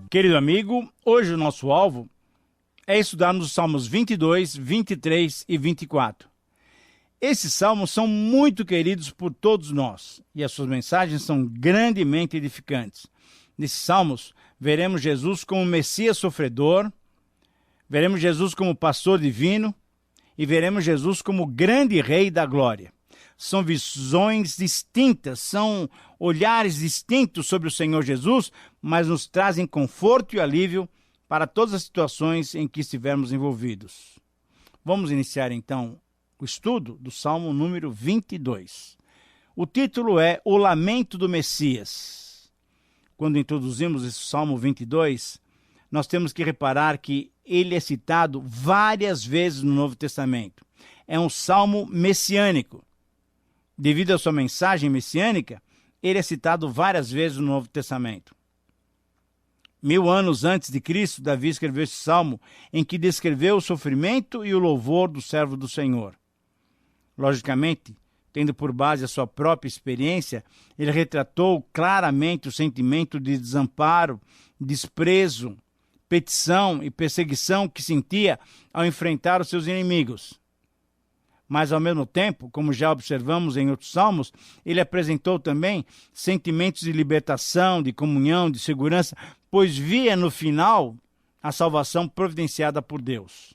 Querido amigo, hoje o nosso alvo é estudarmos os Salmos 22, 23 e 24. Esses salmos são muito queridos por todos nós e as suas mensagens são grandemente edificantes. Nesses salmos, veremos Jesus como Messias sofredor, veremos Jesus como pastor divino e veremos Jesus como grande rei da glória. São visões distintas, são olhares distintos sobre o Senhor Jesus, mas nos trazem conforto e alívio para todas as situações em que estivermos envolvidos. Vamos iniciar então o estudo do Salmo número 22. O título é O Lamento do Messias. Quando introduzimos esse Salmo 22, nós temos que reparar que ele é citado várias vezes no Novo Testamento. É um salmo messiânico. Devido à sua mensagem messiânica, ele é citado várias vezes no Novo Testamento. 1000 anos antes de Cristo, Davi escreveu esse salmo em que descreveu o sofrimento e o louvor do servo do Senhor. Logicamente, tendo por base a sua própria experiência, ele retratou claramente o sentimento de desamparo, desprezo, petição e perseguição que sentia ao enfrentar os seus inimigos. Mas, ao mesmo tempo, como já observamos em outros salmos, ele apresentou também sentimentos de libertação, de comunhão, de segurança, pois via no final a salvação providenciada por Deus.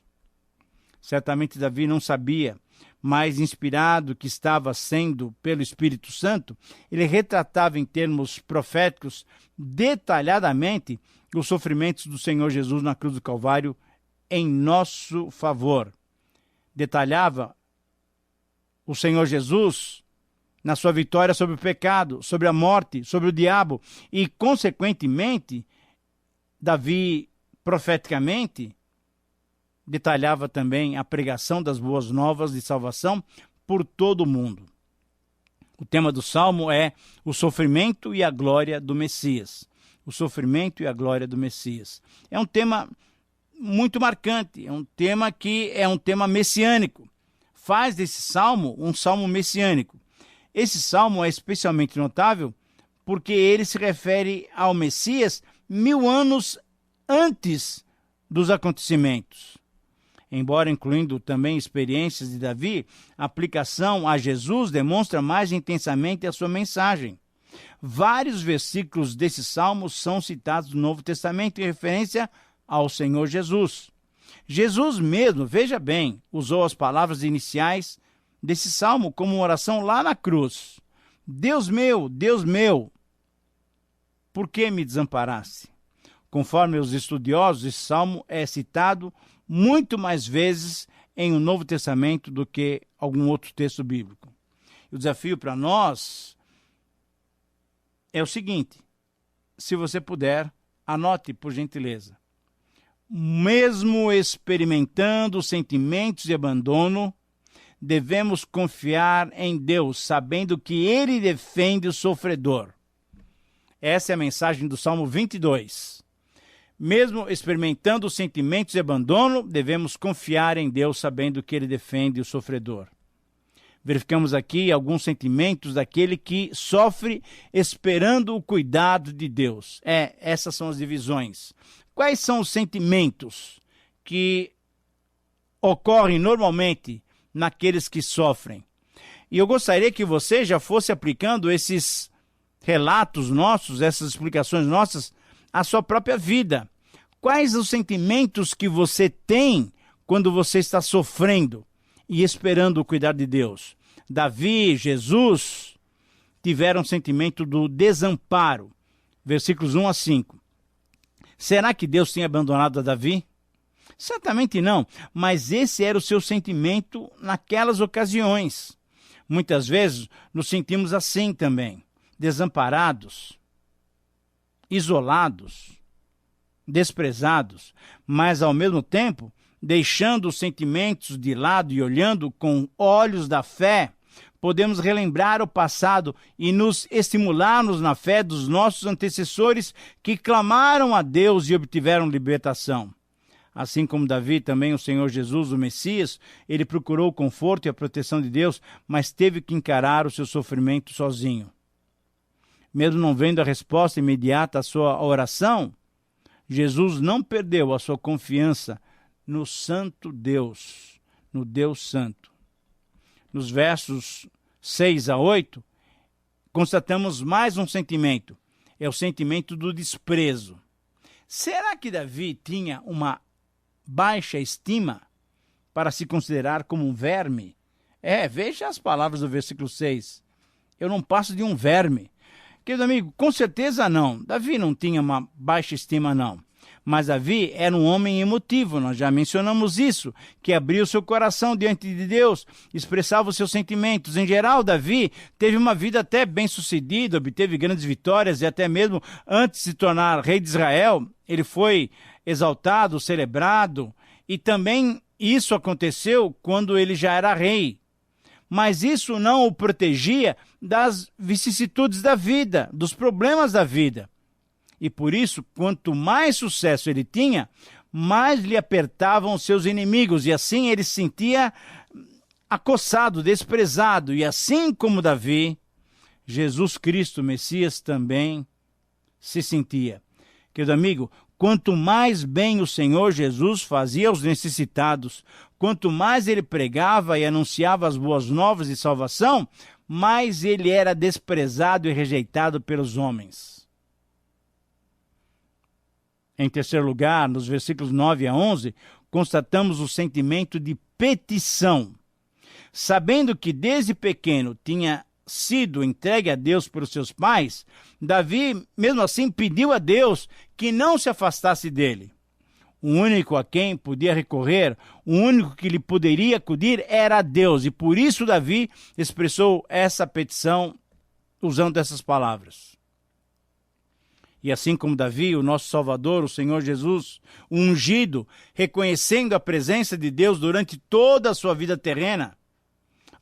Certamente Davi não sabia, mas inspirado que estava sendo pelo Espírito Santo, ele retratava em termos proféticos detalhadamente os sofrimentos do Senhor Jesus na cruz do Calvário em nosso favor. Detalhava o Senhor Jesus na sua vitória sobre o pecado, sobre a morte, sobre o diabo e, consequentemente, Davi profeticamente detalhava também a pregação das boas novas de salvação por todo o mundo. O tema do Salmo é o sofrimento e a glória do Messias. O sofrimento e a glória do Messias. É um tema muito marcante, é um tema que é um tema messiânico. Faz desse salmo um salmo messiânico. Esse salmo é especialmente notável porque ele se refere ao Messias 1000 anos antes dos acontecimentos. Embora incluindo também experiências de Davi, a aplicação a Jesus demonstra mais intensamente a sua mensagem. Vários versículos desse salmo são citados no Novo Testamento em referência ao Senhor Jesus. Jesus mesmo, veja bem, usou as palavras iniciais desse salmo como uma oração lá na cruz. Deus meu, por que me desamparaste? Conforme os estudiosos, esse salmo é citado muito mais vezes em o Novo Testamento do que algum outro texto bíblico. O desafio para nós é o seguinte: se você puder, anote por gentileza. Mesmo experimentando sentimentos de abandono, devemos confiar em Deus, sabendo que Ele defende o sofredor. Essa é a mensagem do Salmo 22. Mesmo experimentando sentimentos de abandono, devemos confiar em Deus, sabendo que Ele defende o sofredor. Verificamos aqui alguns sentimentos daquele que sofre esperando o cuidado de Deus. Essas são as divisões. Quais são os sentimentos que ocorrem normalmente naqueles que sofrem? E eu gostaria que você já fosse aplicando esses relatos nossos, essas explicações nossas, à sua própria vida. Quais os sentimentos que você tem quando você está sofrendo e esperando o cuidado de Deus? Davi, Jesus tiveram sentimento do desamparo. Versículos 1 a 5. Será que Deus tinha abandonado a Davi? Certamente não, mas esse era o seu sentimento naquelas ocasiões. Muitas vezes nos sentimos assim também, desamparados, isolados, desprezados, mas ao mesmo tempo, deixando os sentimentos de lado e olhando com olhos da fé, podemos relembrar o passado e nos estimularmos na fé dos nossos antecessores que clamaram a Deus e obtiveram libertação. Assim como Davi, também o Senhor Jesus, o Messias, ele procurou o conforto e a proteção de Deus, mas teve que encarar o seu sofrimento sozinho. Mesmo não vendo a resposta imediata à sua oração, Jesus não perdeu a sua confiança no Santo Deus, no Deus Santo. Nos versos 6 a 8, constatamos mais um sentimento. É o sentimento do desprezo. Será que Davi tinha uma baixa estima para se considerar como um verme? Veja as palavras do versículo 6. Eu não passo de um verme. Querido amigo, com certeza não. Davi não tinha uma baixa estima, não. Mas Davi era um homem emotivo, nós já mencionamos isso, que abria o seu coração diante de Deus, expressava os seus sentimentos. Em geral, Davi teve uma vida até bem-sucedida, obteve grandes vitórias e até mesmo antes de se tornar rei de Israel, ele foi exaltado, celebrado, e também isso aconteceu quando ele já era rei. Mas isso não o protegia das vicissitudes da vida, dos problemas da vida. E por isso, quanto mais sucesso ele tinha, mais lhe apertavam os seus inimigos. E assim ele se sentia acossado, desprezado. E assim como Davi, Jesus Cristo, Messias, também se sentia. Querido amigo, quanto mais bem o Senhor Jesus fazia aos necessitados, quanto mais ele pregava e anunciava as boas novas de salvação, mais ele era desprezado e rejeitado pelos homens. Em terceiro lugar, nos versículos 9 a 11, constatamos o sentimento de petição. Sabendo que desde pequeno tinha sido entregue a Deus pelos seus pais, Davi, mesmo assim, pediu a Deus que não se afastasse dele. O único a quem podia recorrer, o único que lhe poderia acudir era a Deus. E por isso Davi expressou essa petição usando essas palavras. E assim como Davi, o nosso Salvador, o Senhor Jesus, o ungido, reconhecendo a presença de Deus durante toda a sua vida terrena,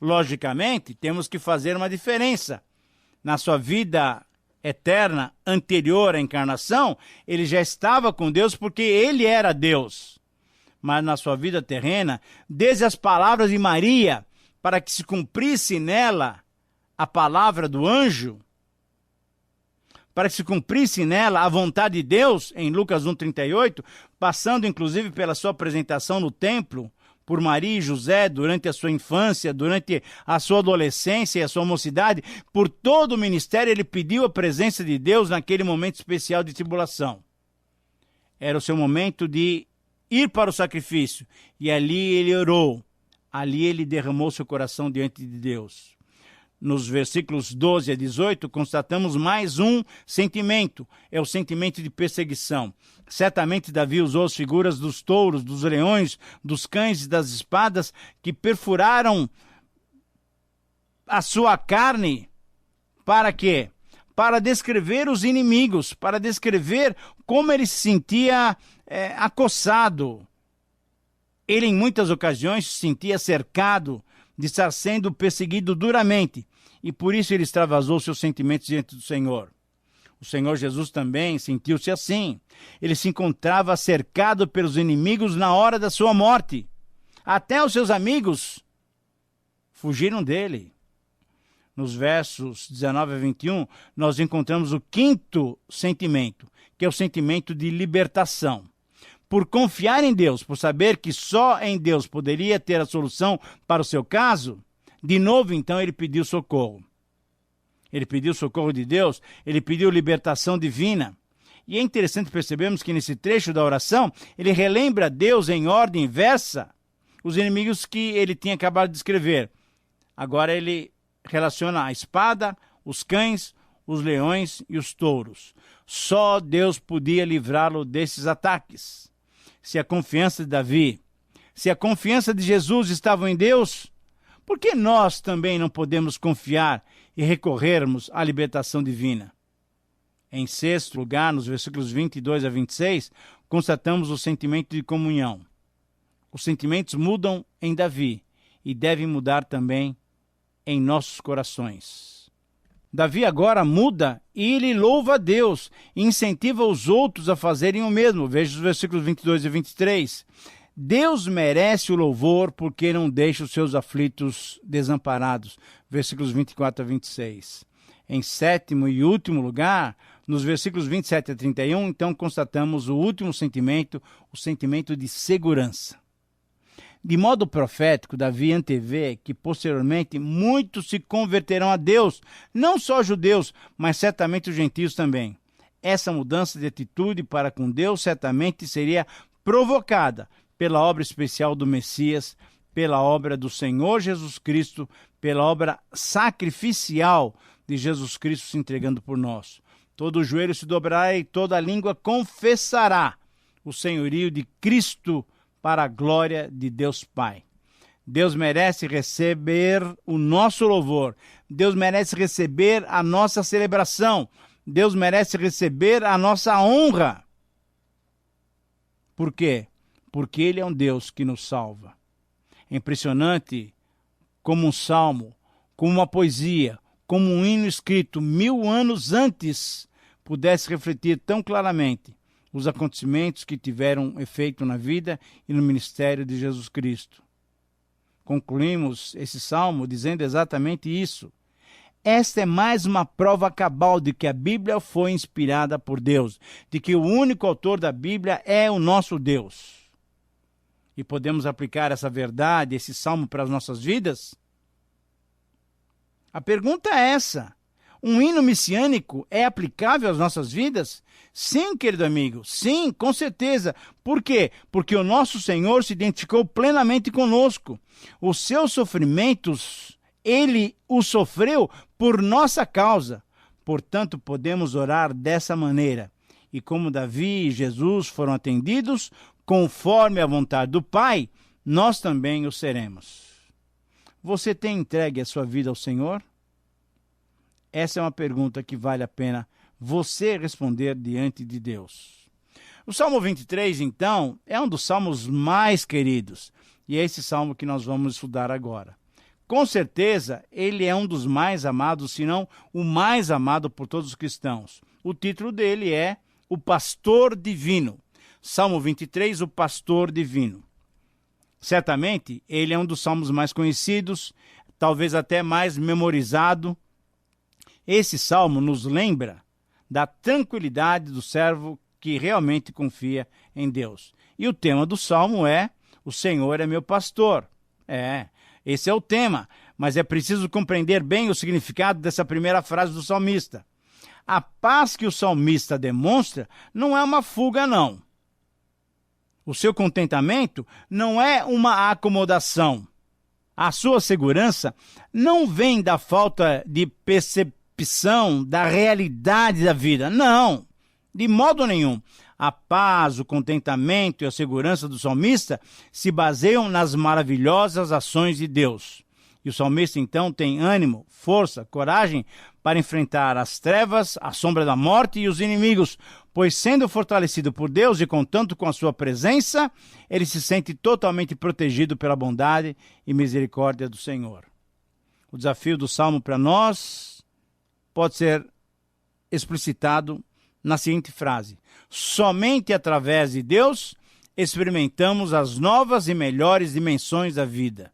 logicamente, temos que fazer uma diferença. Na sua vida eterna, anterior à encarnação, ele já estava com Deus porque ele era Deus. Mas na sua vida terrena, desde as palavras de Maria, para que se cumprisse nela a palavra do anjo, para que se cumprisse nela a vontade de Deus, em Lucas 1,38, passando inclusive pela sua apresentação no templo, por Maria e José, durante a sua infância, durante a sua adolescência e a sua mocidade, por todo o ministério, ele pediu a presença de Deus naquele momento especial de tribulação. Era o seu momento de ir para o sacrifício, e ali ele orou, ali ele derramou seu coração diante de Deus. Nos versículos 12 a 18, constatamos mais um sentimento, é o sentimento de perseguição. Certamente Davi usou as figuras dos touros, dos leões, dos cães e das espadas que perfuraram a sua carne. Para quê? Para descrever os inimigos, para descrever como ele se sentia acossado. Ele em muitas ocasiões se sentia cercado de estar sendo perseguido duramente. E por isso ele extravasou seus sentimentos diante do Senhor. O Senhor Jesus também sentiu-se assim. Ele se encontrava cercado pelos inimigos na hora da sua morte. Até os seus amigos fugiram dele. Nos versos 19 a 21, nós encontramos o quinto sentimento, que é o sentimento de libertação. Por confiar em Deus, por saber que só em Deus poderia ter a solução para o seu caso, de novo, então, ele pediu socorro. Ele pediu socorro de Deus, ele pediu libertação divina. E é interessante percebermos que nesse trecho da oração, ele relembra Deus em ordem inversa os inimigos que ele tinha acabado de descrever. Agora ele relaciona a espada, os cães, os leões e os touros. Só Deus podia livrá-lo desses ataques. Se a confiança de Davi, se a confiança de Jesus estavam em Deus, por que nós também não podemos confiar e recorrermos à libertação divina? Em sexto lugar, nos versículos 22 a 26, constatamos o sentimento de comunhão. Os sentimentos mudam em Davi e devem mudar também em nossos corações. Davi agora muda e ele louva a Deus e incentiva os outros a fazerem o mesmo. Veja os versículos 22 e 23. Deus merece o louvor porque não deixa os seus aflitos desamparados. Versículos 24 a 26. Em sétimo e último lugar, Nos versículos 27 a 31, então, constatamos o último sentimento, o sentimento de segurança. De modo profético, Davi antevê que posteriormente muitos se converterão a Deus, não só judeus, mas certamente os gentios também. Essa mudança de atitude para com Deus certamente seria provocada pela obra especial do Messias, pela obra do Senhor Jesus Cristo, pela obra sacrificial de Jesus Cristo se entregando por nós. Todo joelho se dobrará e toda língua confessará o senhorio de Cristo para a glória de Deus Pai. Deus merece receber o nosso louvor. Deus merece receber a nossa celebração. Deus merece receber a nossa honra. Por quê? Porque Ele é um Deus que nos salva. É impressionante como um salmo, como uma poesia, como um hino escrito 1000 anos antes pudesse refletir tão claramente os acontecimentos que tiveram efeito na vida e no ministério de Jesus Cristo. Concluímos esse salmo dizendo exatamente isso. Esta é mais uma prova cabal de que a Bíblia foi inspirada por Deus, de que o único autor da Bíblia é o nosso Deus. E podemos aplicar essa verdade, esse salmo para as nossas vidas? A pergunta é essa. Um hino messiânico é aplicável às nossas vidas? Sim, querido amigo, sim, com certeza. Por quê? Porque o nosso Senhor se identificou plenamente conosco. Os seus sofrimentos, Ele os sofreu por nossa causa. Portanto, podemos orar dessa maneira. E como Davi e Jesus foram atendidos, conforme a vontade do Pai, nós também o seremos. Você tem entregue a sua vida ao Senhor? Essa é uma pergunta que vale a pena você responder diante de Deus. O Salmo 23, então, é um dos salmos mais queridos. E é esse salmo que nós vamos estudar agora. Com certeza, ele é um dos mais amados, se não o mais amado por todos os cristãos. O título dele é O Pastor Divino. Salmo 23, o Pastor Divino. Certamente, ele é um dos salmos mais conhecidos, talvez até mais memorizado. Esse salmo nos lembra da tranquilidade do servo que realmente confia em Deus. E o tema do salmo é: o Senhor é meu pastor. Esse é o tema, mas é preciso compreender bem o significado dessa primeira frase do salmista. A paz que o salmista demonstra não é uma fuga, não. O seu contentamento não é uma acomodação. A sua segurança não vem da falta de percepção da realidade da vida. Não, de modo nenhum. A paz, o contentamento e a segurança do salmista se baseiam nas maravilhosas ações de Deus. E o salmista, então, tem ânimo, força, coragem para enfrentar as trevas, a sombra da morte e os inimigos, pois, sendo fortalecido por Deus e contando com a sua presença, ele se sente totalmente protegido pela bondade e misericórdia do Senhor. O desafio do salmo para nós pode ser explicitado na seguinte frase: somente através de Deus experimentamos as novas e melhores dimensões da vida.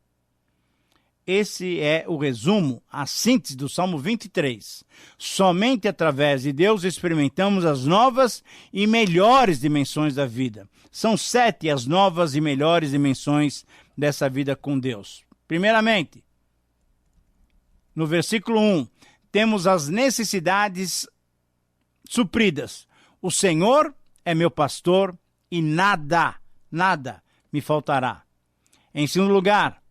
Esse é o resumo, a síntese do Salmo 23. Somente através de Deus experimentamos as novas e melhores dimensões da vida. São 7 as novas e melhores dimensões dessa vida com Deus. Primeiramente, no versículo 1, temos as necessidades supridas. O Senhor é meu pastor e nada me faltará. Em segundo lugar,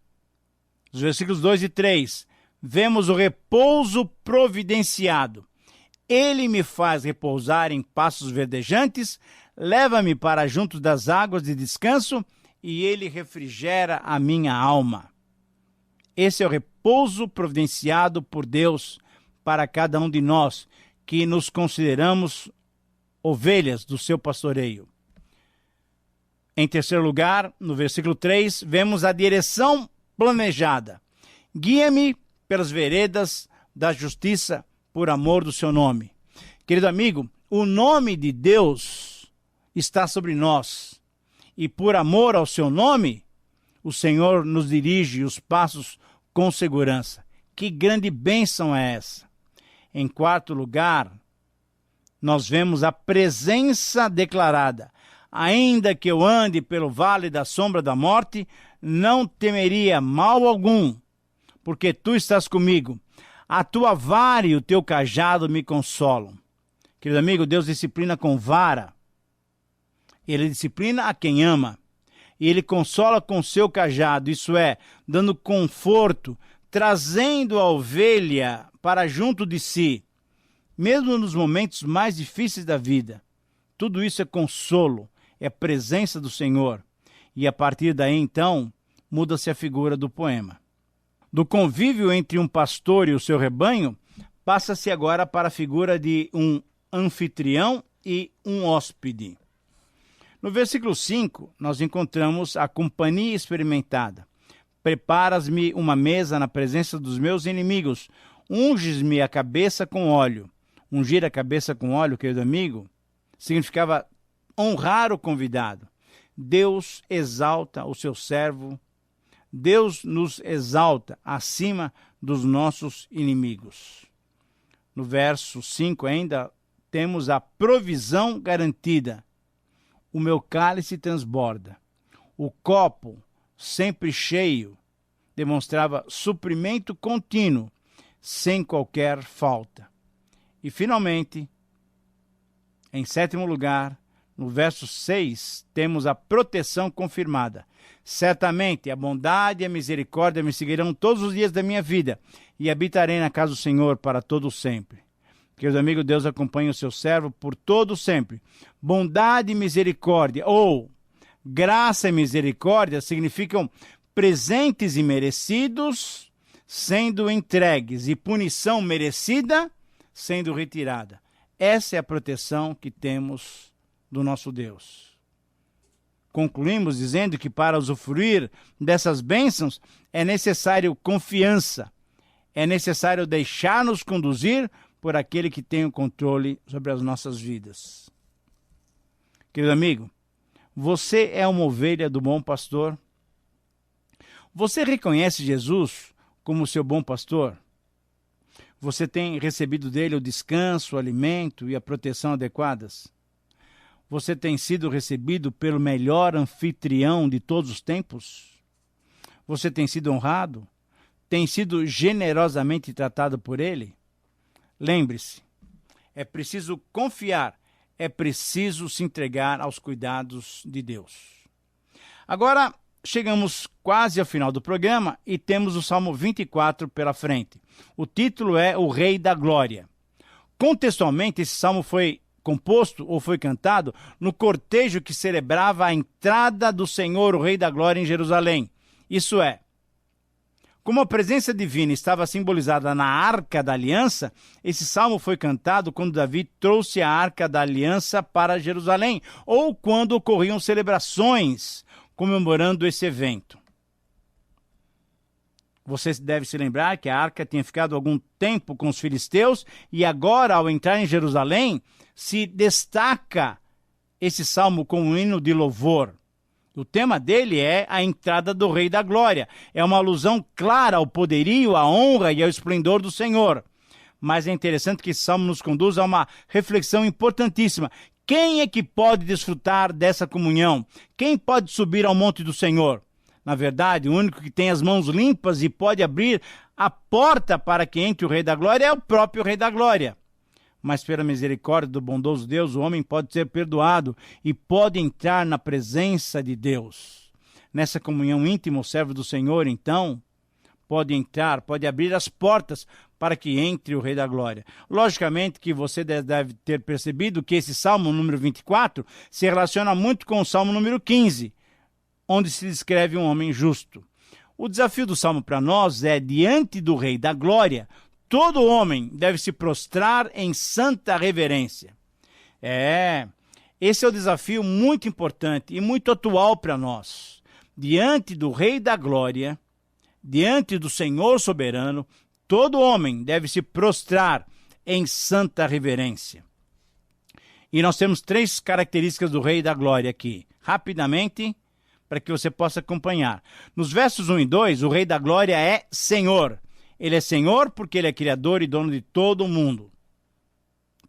nos versículos 2 e 3, vemos o repouso providenciado. Ele me faz repousar em pastos verdejantes, leva-me para junto das águas de descanso e ele refrigera a minha alma. Esse é o repouso providenciado por Deus para cada um de nós que nos consideramos ovelhas do seu pastoreio. Em terceiro lugar, no versículo 3, vemos a direção planejada. Guia-me pelas veredas da justiça por amor do seu nome. Querido amigo, o nome de Deus está sobre nós. E por amor ao seu nome, o Senhor nos dirige os passos com segurança. Que grande bênção é essa? Em quarto lugar, nós vemos a presença declarada. Ainda que eu ande pelo vale da sombra da morte, não temeria mal algum, porque tu estás comigo. A tua vara e o teu cajado me consolam. Querido amigo, Deus disciplina com vara. Ele disciplina a quem ama. E ele consola com seu cajado, isso é, dando conforto, trazendo a ovelha para junto de si, mesmo nos momentos mais difíceis da vida. Tudo isso é consolo, é presença do Senhor. E a partir daí, então, muda-se a figura do poema. Do convívio entre um pastor e o seu rebanho, passa-se agora para a figura de um anfitrião e um hóspede. No versículo 5, nós encontramos a companhia experimentada. Preparas-me uma mesa na presença dos meus inimigos, unges-me a cabeça com óleo. Ungir a cabeça com óleo, querido amigo, significava honrar o convidado. Deus exalta o seu servo. Deus nos exalta acima dos nossos inimigos. No verso 5 ainda temos a provisão garantida. O meu cálice transborda. O copo, sempre cheio, demonstrava suprimento contínuo, sem qualquer falta. E, finalmente, em sétimo lugar, no verso 6, temos a proteção confirmada. Certamente a bondade e a misericórdia me seguirão todos os dias da minha vida, e habitarei na casa do Senhor para todo sempre. Querido amigo, Deus acompanha o seu servo por todo sempre. Bondade e misericórdia, ou graça e misericórdia, significam presentes imerecidos sendo entregues e punição merecida sendo retirada. Essa é a proteção que temos do nosso Deus. Concluímos dizendo que para usufruir dessas bênçãos é necessário confiança, é necessário deixar-nos conduzir por aquele que tem o controle sobre as nossas vidas. Querido amigo, você é uma ovelha do bom pastor? Você reconhece Jesus como seu bom pastor? Você tem recebido dele o descanso, o alimento e a proteção adequadas? Você tem sido recebido pelo melhor anfitrião de todos os tempos? Você tem sido honrado? Tem sido generosamente tratado por ele? Lembre-se, é preciso confiar, é preciso se entregar aos cuidados de Deus. Agora, chegamos quase ao final do programa e temos o Salmo 24 pela frente. O título é O Rei da Glória. Contextualmente, esse salmo foi composto ou foi cantado no cortejo que celebrava a entrada do Senhor, o Rei da Glória, em Jerusalém. Isso é, como a presença divina estava simbolizada na Arca da Aliança, esse salmo foi cantado quando Davi trouxe a Arca da Aliança para Jerusalém, ou quando ocorriam celebrações comemorando esse evento. Você deve se lembrar que a Arca tinha ficado algum tempo com os filisteus e agora, ao entrar em Jerusalém, se destaca esse salmo como um hino de louvor. O tema dele é a entrada do Rei da Glória. É uma alusão clara ao poderio, à honra e ao esplendor do Senhor. Mas é interessante que esse salmo nos conduz a uma reflexão importantíssima. Quem é que pode desfrutar dessa comunhão? Quem pode subir ao monte do Senhor? Na verdade, o único que tem as mãos limpas e pode abrir a porta para que entre o Rei da Glória é o próprio Rei da Glória. Mas pela misericórdia do bondoso Deus, o homem pode ser perdoado e pode entrar na presença de Deus. Nessa comunhão íntima, o servo do Senhor, então, pode entrar, pode abrir as portas para que entre o Rei da Glória. Logicamente que você deve ter percebido que esse Salmo número 24 se relaciona muito com o Salmo número 15, onde se descreve um homem justo. O desafio do Salmo para nós é, diante do Rei da Glória, todo homem deve se prostrar em santa reverência. Esse é o desafio muito importante e muito atual para nós. Diante do Rei da Glória, diante do Senhor soberano, todo homem deve se prostrar em santa reverência. E nós temos 3 características do Rei da Glória aqui, rapidamente, para que você possa acompanhar. Nos versos 1 e 2, o Rei da Glória é Senhor. Ele é Senhor porque ele é Criador e dono de todo o mundo.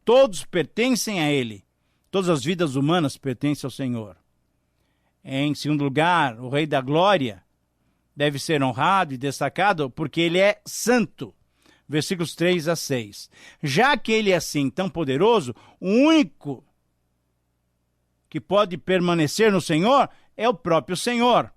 Todos pertencem a Ele. Todas as vidas humanas pertencem ao Senhor. Em segundo lugar, o Rei da Glória deve ser honrado e destacado porque Ele é santo. Versículos 3 a 6. Já que Ele é assim tão poderoso, o único que pode permanecer no Senhor é o próprio Senhor.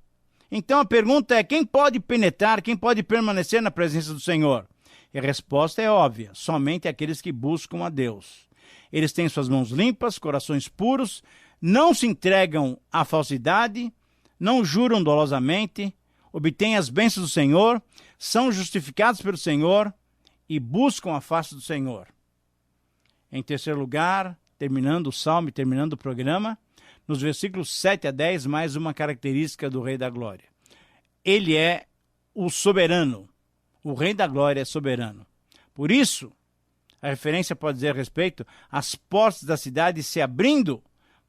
Então a pergunta é: quem pode penetrar, quem pode permanecer na presença do Senhor? E a resposta é óbvia: somente aqueles que buscam a Deus. Eles têm suas mãos limpas, corações puros, não se entregam à falsidade, não juram dolosamente, obtêm as bênçãos do Senhor, são justificados pelo Senhor e buscam a face do Senhor. Em terceiro lugar, terminando o salmo e terminando o programa, nos versículos 7 a 10, mais uma característica do Rei da Glória. Ele é o soberano. O Rei da Glória é soberano. Por isso, a referência pode dizer a respeito às portas da cidade se abrindo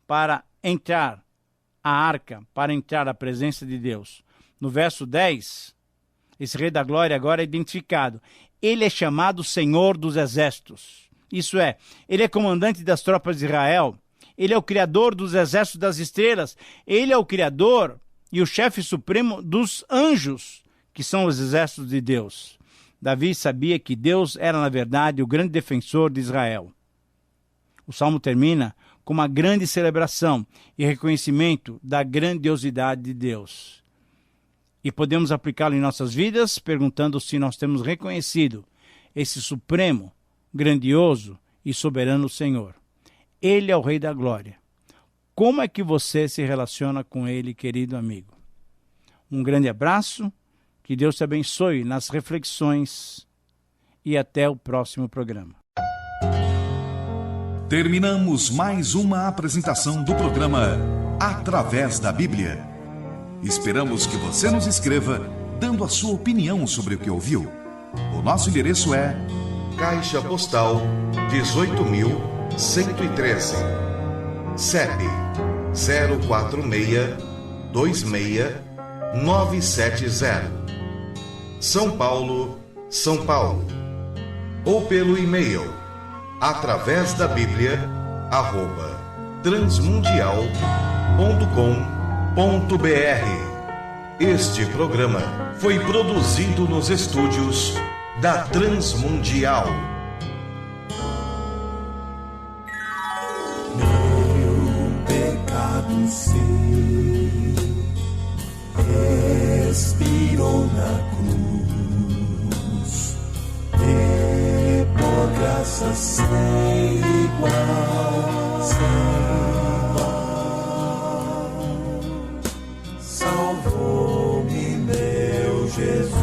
para entrar a arca, para entrar a presença de Deus. No verso 10, esse Rei da Glória agora é identificado. Ele é chamado Senhor dos Exércitos. Isso é, ele é comandante das tropas de Israel. Ele é o criador dos exércitos das estrelas. Ele é o criador e o chefe supremo dos anjos, que são os exércitos de Deus. Davi sabia que Deus era, na verdade, o grande defensor de Israel. O salmo termina com uma grande celebração e reconhecimento da grandiosidade de Deus. E podemos aplicá-lo em nossas vidas, perguntando se nós temos reconhecido esse supremo, grandioso e soberano Senhor. Ele é o Rei da Glória. Como é que você se relaciona com Ele, querido amigo? Um grande abraço, que Deus te abençoe nas reflexões e até o próximo programa. Terminamos mais uma apresentação do programa Através da Bíblia. Esperamos que você nos escreva dando a sua opinião sobre o que ouviu. O nosso endereço é Caixa Postal 18.113, CEP 046269770, São Paulo, São Paulo. Ou pelo e-mail atravesdabiblia@transmundial.com.br. Este programa foi produzido nos estúdios da Transmundial. Meu pecado sim expirou na cruz, e por graça sem igual, salvou-me meu Jesus.